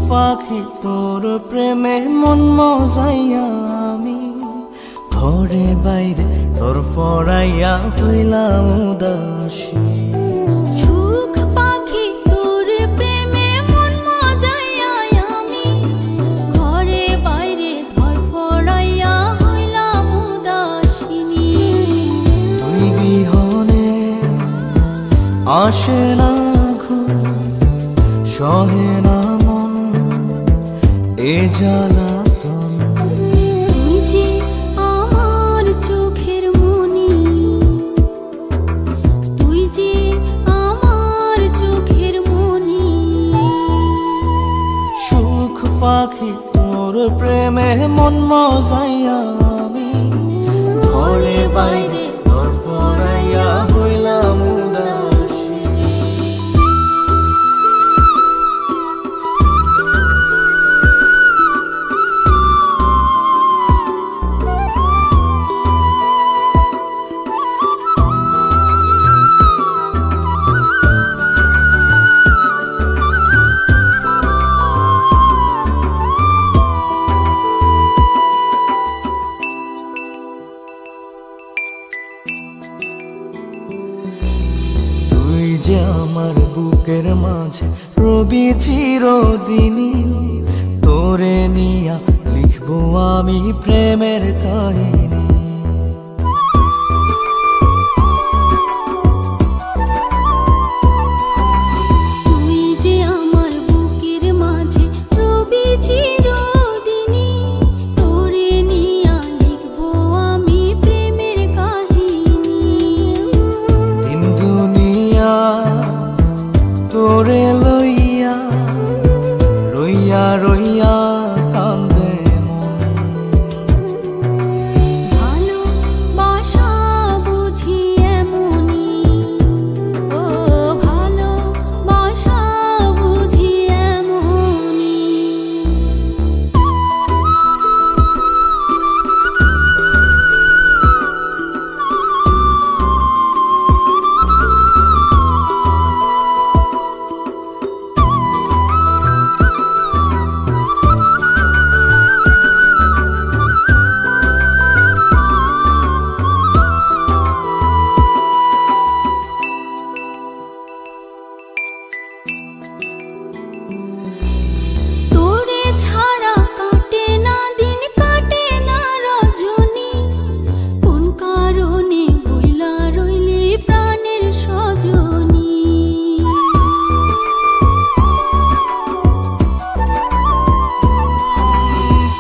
পাখি তোর প্রেমে মন মজাইয়া আমি ঘরে বাইরে তোর পরাইয়া হইলাম উদাসী। সুখ পাখি তোর প্রেমে মন মজাইয়া আমি ঘরে বাইরে তোর পরাইয়া হইলাম উদাসিনী। তুই বিহনে আসে না ঘুম, সহে না মন এ জ্বালাতন। তুই যে আমার চোখের মনি, তুই যে আমার চোখের মনি। সুখ পাখি তোর প্রেমে মন মজাইয়া আমি ঘরে বাইরে তোর পরাইয়া হইলাম উদাসী। তুই যে আমার বুকের মাঝে রবি চিরদিনই, তোরে নিয়া লিখবো আমি প্রেমের কাহিনী। তুই যে আমার বুকের মাঝে রবি চিরদিনই, তোরে নিয়া লিখবো আমি প্রেমের কাহিনী। দিন দুনিয়া তোরে লইয়া রইয়া রইয়া কান্দে মন। ভালোবাসা বুঝি এমনি, ও ভালোবাসা বুঝি এমনি। তোরে ছাড়া কাটে না দিন, কাটে না রজনী। কোন কারণে বইলা রইলি প্রাণের সজনী।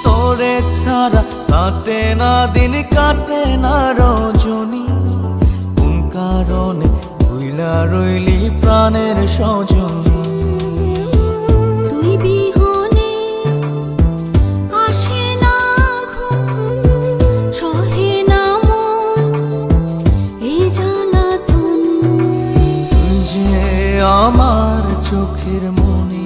তোরে ছাড়া কাটে না দিন, কাটে না রজনী। কোন কারণে ভুইলা রইলি প্রাণের সজনী। তুই বিহনে আসে না ঘুম, সহে না মন এই জ্বালাতন। তুই যে আমার চোখের মনি,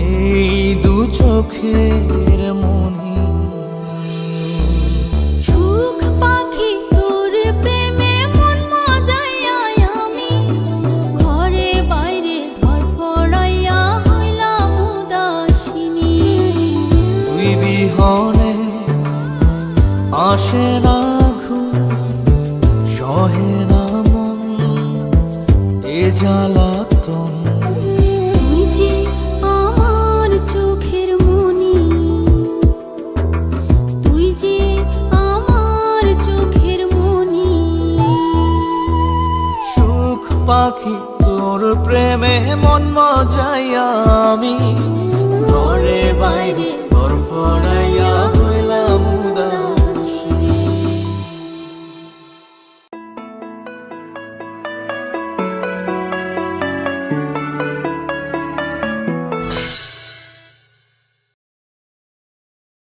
এই দু চোখের মনি। সুখ পাখি তোর প্রেমে মন মজাইয়া আমি ঘরে বাইরে ধর পড়াইয়া হইলাম উদাসিনী। তুই বিহনে আসে না ঘুম, সহে না মন এ জ্বালাতন। তুই যে আমার চোখের মনি, তুই যে আমার চোখের মনি। সুখ পাখি তোর প্রেমে মন মজাইয়া আমি ঘরে বাইরে তোর পরাইয়া